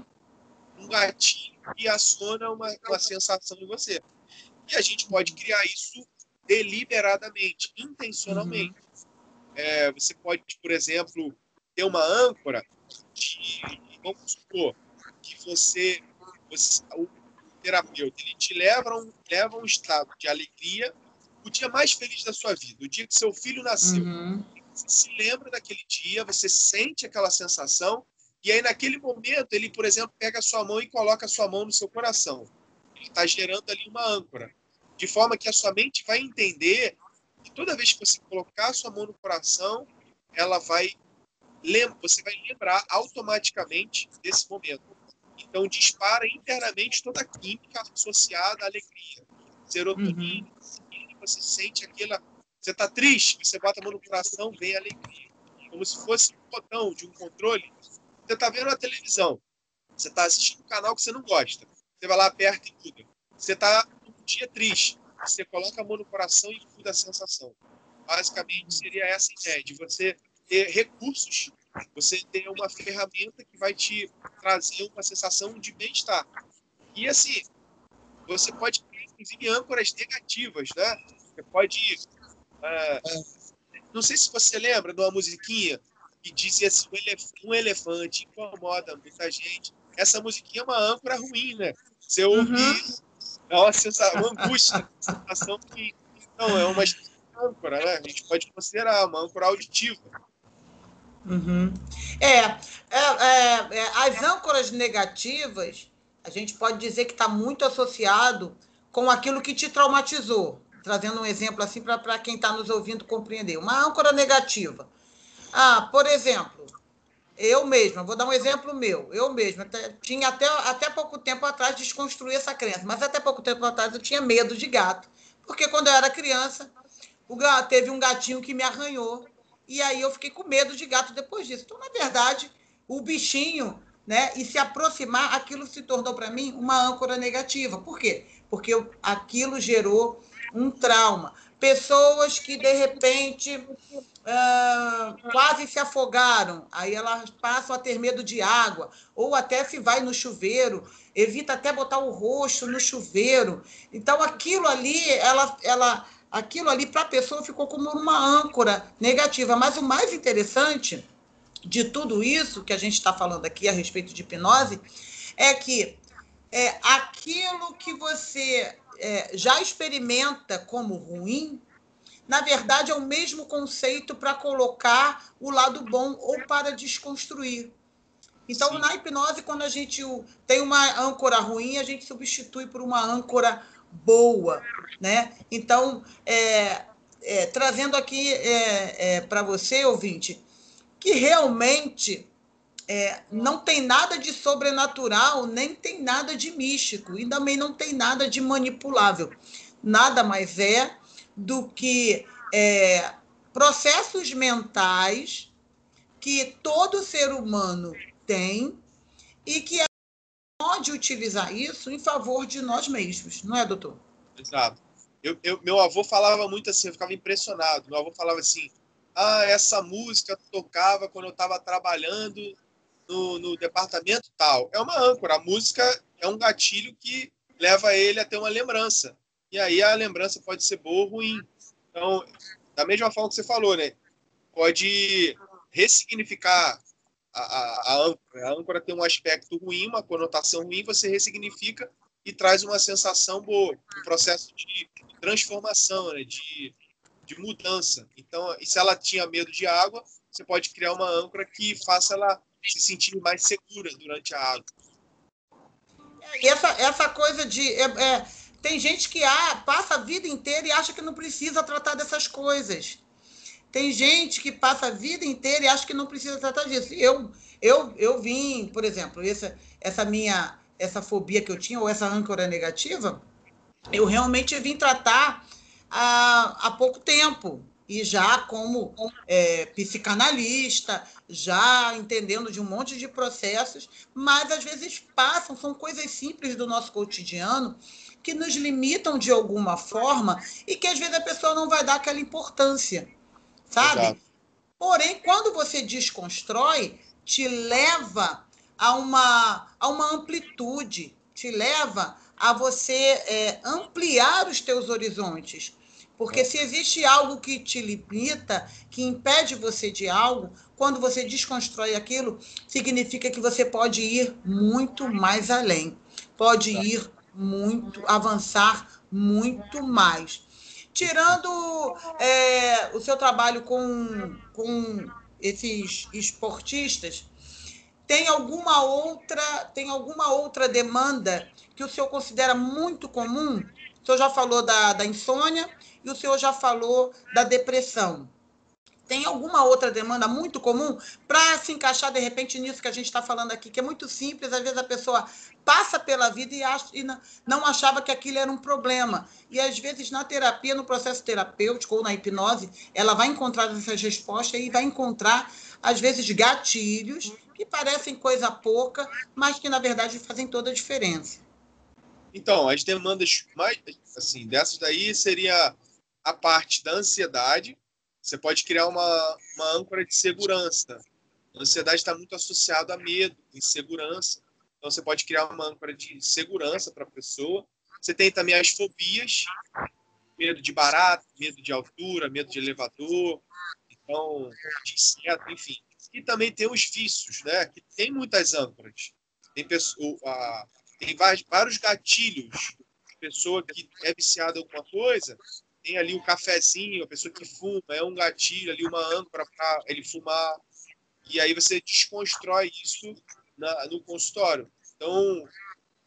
um gatinho que aciona uma sensação em você. E a gente pode criar isso deliberadamente, intencionalmente. Você pode, por exemplo, ter uma âncora vamos supor, que o terapeuta ele te leva a um estado de alegria o dia mais feliz da sua vida, o dia que seu filho nasceu. Você se lembra daquele dia, você sente aquela sensação, e aí naquele momento ele, por exemplo, pega a sua mão e coloca a sua mão no seu coração. Ele está gerando ali uma âncora, de forma que a sua mente vai entender que toda vez que você colocar a sua mão no coração, você vai lembrar automaticamente desse momento. Então dispara internamente toda a química associada à alegria. Serotonina, você sente aquela... Você está triste, você bota a mão no coração, vem a alegria. Como se fosse um botão de um controle. Você está vendo a televisão, você está assistindo um canal que você não gosta. Você vai lá, aperta e muda. Você está num dia triste, você coloca a mão no coração e muda a sensação. Basicamente, seria essa ideia, de você ter recursos, você ter uma ferramenta que vai te trazer uma sensação de bem-estar. E assim, você pode criar, inclusive, âncoras negativas, né? Você pode... não sei se você lembra de uma musiquinha que dizia assim, um elefante incomoda muita gente. Essa musiquinha é uma âncora ruim, né? Você ouvir, dá uma sensação, uma angústia, uma sensação que... Não, é uma âncora, né? A gente pode considerar uma âncora auditiva. As âncoras negativas, a gente pode dizer que está muito associado com aquilo que te traumatizou. Trazendo um exemplo assim para quem está nos ouvindo compreender. Uma âncora negativa. Por exemplo, eu mesma, vou dar um exemplo meu. Eu mesma tinha até pouco tempo atrás desconstruir essa crença, mas até pouco tempo atrás eu tinha medo de gato. Porque quando eu era criança, teve um gatinho que me arranhou. E aí eu fiquei com medo de gato depois disso. Então, na verdade, o bichinho, né, e se aproximar, aquilo se tornou para mim uma âncora negativa. Por quê? Porque aquilo gerou um trauma. Pessoas que, de repente, quase se afogaram, aí elas passam a ter medo de água, ou até se vai no chuveiro, evita até botar o rosto no chuveiro. Então, aquilo ali, aquilo ali para a pessoa ficou como uma âncora negativa. Mas o mais interessante de tudo isso que a gente está falando aqui a respeito de hipnose é que aquilo que você já experimenta como ruim, na verdade, é o mesmo conceito para colocar o lado bom ou para desconstruir. Então, na hipnose, quando a gente tem uma âncora ruim, a gente substitui por uma âncora boa, né? Então, trazendo aqui para você, ouvinte, que realmente não tem nada de sobrenatural, nem tem nada de místico, e também não tem nada de manipulável. Nada mais do que processos mentais que todo ser humano tem e que pode utilizar isso em favor de nós mesmos, não é, doutor? Exato. Meu avô falava muito assim, eu ficava impressionado. Meu avô falava assim, essa música tocava quando eu estava trabalhando no departamento tal. É uma âncora. A música é um gatilho que leva ele a ter uma lembrança. E aí a lembrança pode ser boa ou ruim. Então, da mesma forma que você falou, né? Pode ressignificar a âncora. A âncora tem um aspecto ruim, uma conotação ruim, você ressignifica e traz uma sensação boa, um processo de transformação, né? de mudança. Então, e se ela tinha medo de água, você pode criar uma âncora que faça ela se sentir mais segura durante a água. E essa coisa de... tem gente que passa a vida inteira e acha que não precisa tratar dessas coisas. Tem gente que passa a vida inteira e acha que não precisa tratar disso. Eu vim, por exemplo, essa fobia que eu tinha, ou essa âncora negativa, eu realmente vim tratar há pouco tempo. E já como psicanalista, já entendendo de um monte de processos, mas às vezes são coisas simples do nosso cotidiano que nos limitam de alguma forma e que às vezes a pessoa não vai dar aquela importância, sabe? Exato. Porém, quando você desconstrói, te leva a uma amplitude, te leva a você ampliar os teus horizontes. Porque se existe algo que te limita, que impede você de algo, quando você desconstrói aquilo, significa que você pode ir muito mais além. Pode ir avançar muito mais. Tirando o seu trabalho com esses esportistas, tem alguma outra demanda que o senhor considera muito comum? O senhor já falou da insônia e o senhor já falou da depressão. Tem alguma outra demanda muito comum para se encaixar, de repente, nisso que a gente está falando aqui, que é muito simples, às vezes a pessoa passa pela vida e não achava que aquilo era um problema. E, às vezes, na terapia, no processo terapêutico ou na hipnose, ela vai encontrar essas respostas e vai encontrar, às vezes, gatilhos que parecem coisa pouca, mas que, na verdade, fazem toda a diferença. Então, as demandas mais, assim, dessas daí seria a parte da ansiedade. Você pode criar uma âncora de segurança. A ansiedade está muito associada a medo, insegurança. Então, você pode criar uma âncora de segurança para a pessoa. Você tem também as fobias, medo de barata, medo de altura, medo de elevador, então, de inseto, enfim. E também tem os vícios, né? Que tem muitas âncoras. Tem vários gatilhos. A pessoa que é viciada em alguma coisa, tem ali o cafezinho, a pessoa que fuma, é um gatilho ali, uma âncora para ele fumar. E aí você desconstrói isso no consultório. Então,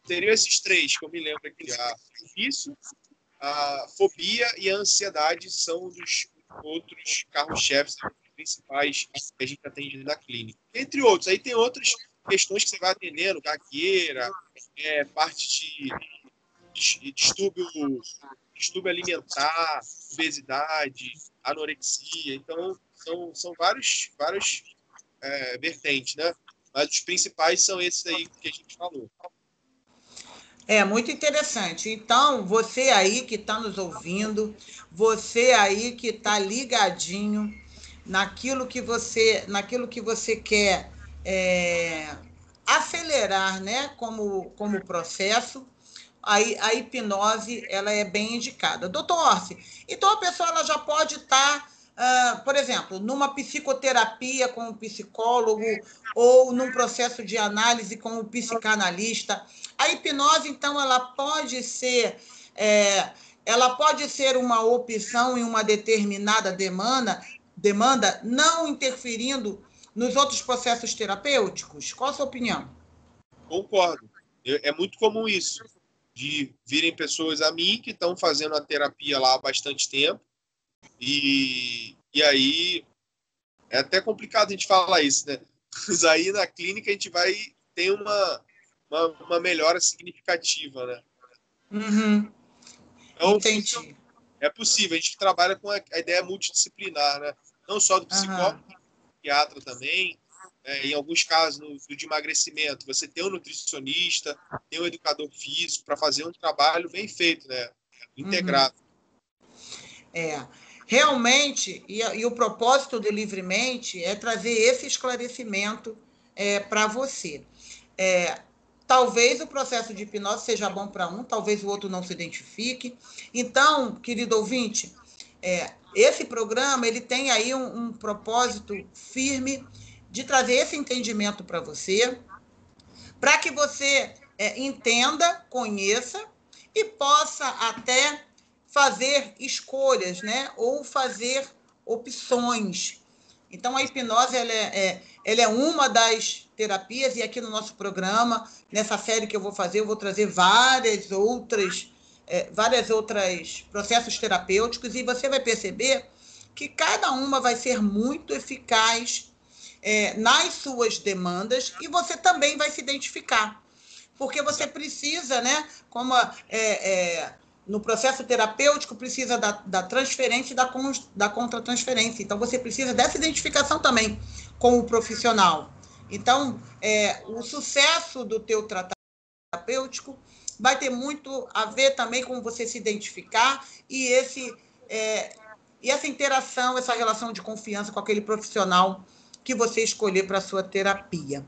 teriam esses três que eu me lembro aqui. O vício, a fobia e a ansiedade são dos outros carros-chefes principais que a gente atende na clínica. Entre outros. Aí tem outras questões que você vai atendendo, gagueira, parte de distúrbio alimentar, obesidade, anorexia. Então, são vários vertentes, né? Mas os principais são esses aí que a gente falou. É muito interessante. Então, você aí que está nos ouvindo, você aí que está ligadinho naquilo que você quer acelerar, né, como processo, a hipnose ela é bem indicada. Doutor Orsi, então a pessoa ela já pode estar, por exemplo, numa psicoterapia com um psicólogo ou num processo de análise com um psicanalista. A hipnose, então, ela pode ser uma opção em uma determinada demanda, não interferindo nos outros processos terapêuticos? Qual a sua opinião? Concordo. É muito comum isso, de virem pessoas a mim que estão fazendo a terapia lá há bastante tempo e aí é até complicado a gente falar isso, né? Mas aí na clínica a gente vai ter uma melhora significativa, né? Uhum. Então, entendi. É possível, a gente trabalha com a ideia multidisciplinar, né? Não só do psicólogo, do psiquiatra também. Em alguns casos, no de emagrecimento, você tem um nutricionista, tem um educador físico para fazer um trabalho bem feito, né? Integrado. Realmente, e o propósito do Livremente é trazer esse esclarecimento para você. Talvez o processo de hipnose seja bom para um, talvez o outro não se identifique. Então, querido ouvinte, esse programa ele tem aí um propósito firme de trazer esse entendimento para você, para que você entenda, conheça e possa até fazer escolhas, né? Ou fazer opções. Então, a hipnose ela é uma das terapias, e aqui no nosso programa, nessa série que eu vou fazer, eu vou trazer várias outras processos terapêuticos, e você vai perceber que cada uma vai ser muito eficaz nas suas demandas, e você também vai se identificar. Porque você precisa, né? Como no processo terapêutico, precisa da transferência e da contratransferência. Então, você precisa dessa identificação também com o profissional. Então, o sucesso do teu tratamento terapêutico vai ter muito a ver também com você se identificar e essa interação, essa relação de confiança com aquele profissional que você escolher para a sua terapia.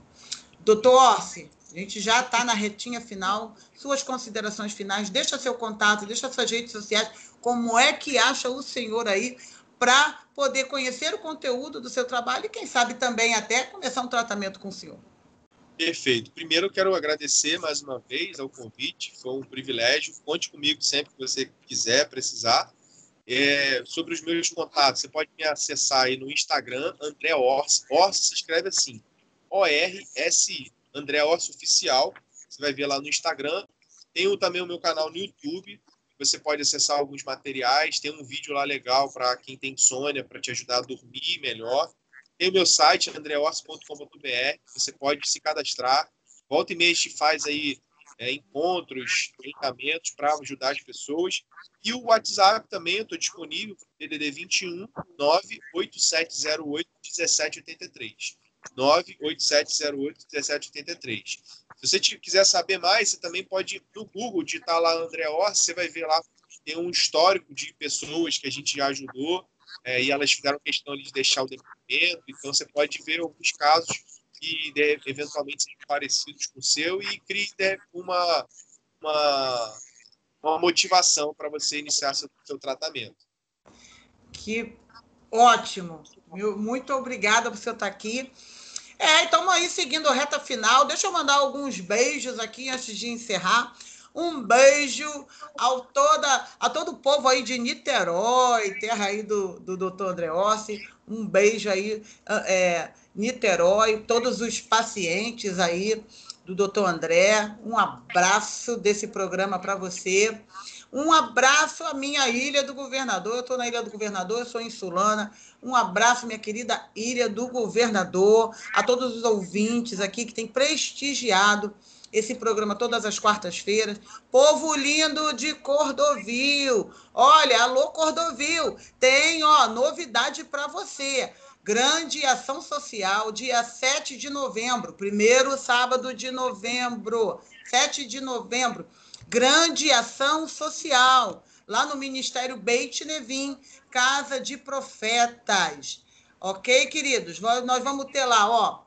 Doutor Orsi, a gente já está na retinha final. Suas considerações finais, deixa seu contato, deixa suas redes sociais. Como é que acha o senhor aí para poder conhecer o conteúdo do seu trabalho e, quem sabe, também até começar um tratamento com o senhor? Perfeito. Primeiro, eu quero agradecer mais uma vez ao convite. Foi um privilégio. Conte comigo sempre que você quiser, precisar. Sobre os meus contatos, você pode me acessar aí no Instagram, André Orsi. Orsi se escreve assim, O-R-S-I, André Orsi Oficial. Você vai ver lá no Instagram. Tenho também o meu canal no YouTube. Você pode acessar alguns materiais. Tem um vídeo lá legal para quem tem insônia, para te ajudar a dormir melhor. Tem o meu site, andreorsi.com.br. Você pode se cadastrar. Volta e meia a gente faz aí encontros, treinamentos para ajudar as pessoas. E o WhatsApp também, eu estou disponível, DDD 21 98708 1783. 98708 1783. Se você quiser saber mais, você também pode ir no Google, digitar lá André Orsi, você vai ver lá, tem um histórico de pessoas que a gente já ajudou, e elas fizeram questão de deixar o depoimento, então você pode ver alguns casos que eventualmente sejam parecidos com o seu e crie uma motivação para você iniciar seu tratamento. Que ótimo! Muito obrigada por você estar aqui. Estamos aí seguindo a reta final. Deixa eu mandar alguns beijos aqui antes de encerrar. Um beijo a todo o povo aí de Niterói, terra aí do Dr. André Orsi. Um beijo aí, Niterói, todos os pacientes aí do Dr. André. Um abraço desse programa para você. Um abraço à minha Ilha do Governador. Eu estou na Ilha do Governador, eu sou insulana. Um abraço, minha querida Ilha do Governador, a todos os ouvintes aqui que têm prestigiado esse programa todas as quartas-feiras. Povo lindo de Cordovil. Olha, alô Cordovil, tem novidade para você. Grande ação social, dia 7 de novembro, primeiro sábado de novembro, 7 de novembro. Grande ação social, lá no Ministério Beit Nevim, Casa de Profetas. Ok, queridos? Nós vamos ter lá,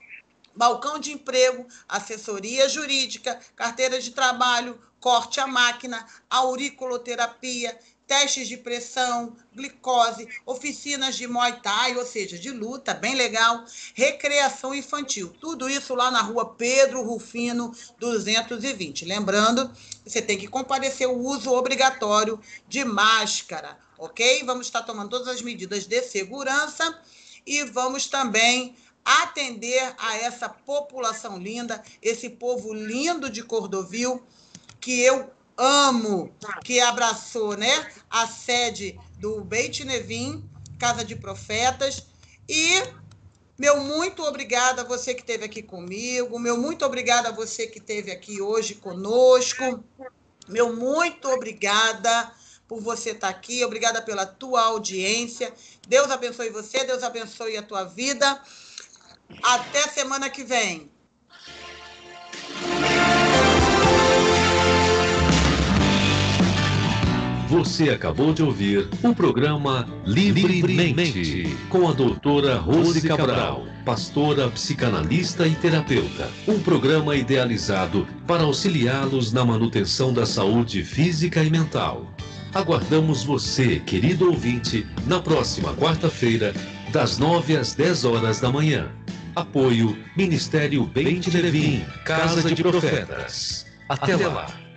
balcão de emprego, assessoria jurídica, carteira de trabalho, corte à máquina, auriculoterapia, testes de pressão, glicose, oficinas de Muay Thai, ou seja, de luta, bem legal, recreação infantil. Tudo isso lá na rua Pedro Rufino, 220. Lembrando, você tem que comparecer o uso obrigatório de máscara, ok? Vamos estar tomando todas as medidas de segurança e vamos também atender a essa população linda, esse povo lindo de Cordovil, que eu amo, que abraçou, né, a sede do Beit Nevim, Casa de Profetas. E meu muito obrigada a você que esteve aqui comigo, meu muito obrigada a você que esteve aqui hoje conosco, meu muito obrigada por você estar aqui, obrigada pela tua audiência. Deus abençoe você, Deus abençoe a tua vida. Até semana que vem. Você acabou de ouvir o programa Livremente, com a doutora Rose Cabral, pastora, psicanalista e terapeuta. Um programa idealizado para auxiliá-los na manutenção da saúde física e mental. Aguardamos você, querido ouvinte, na próxima quarta-feira, das 9 às 10 horas da manhã. Apoio Ministério Beit Nevim, Casa de Profetas. Até lá.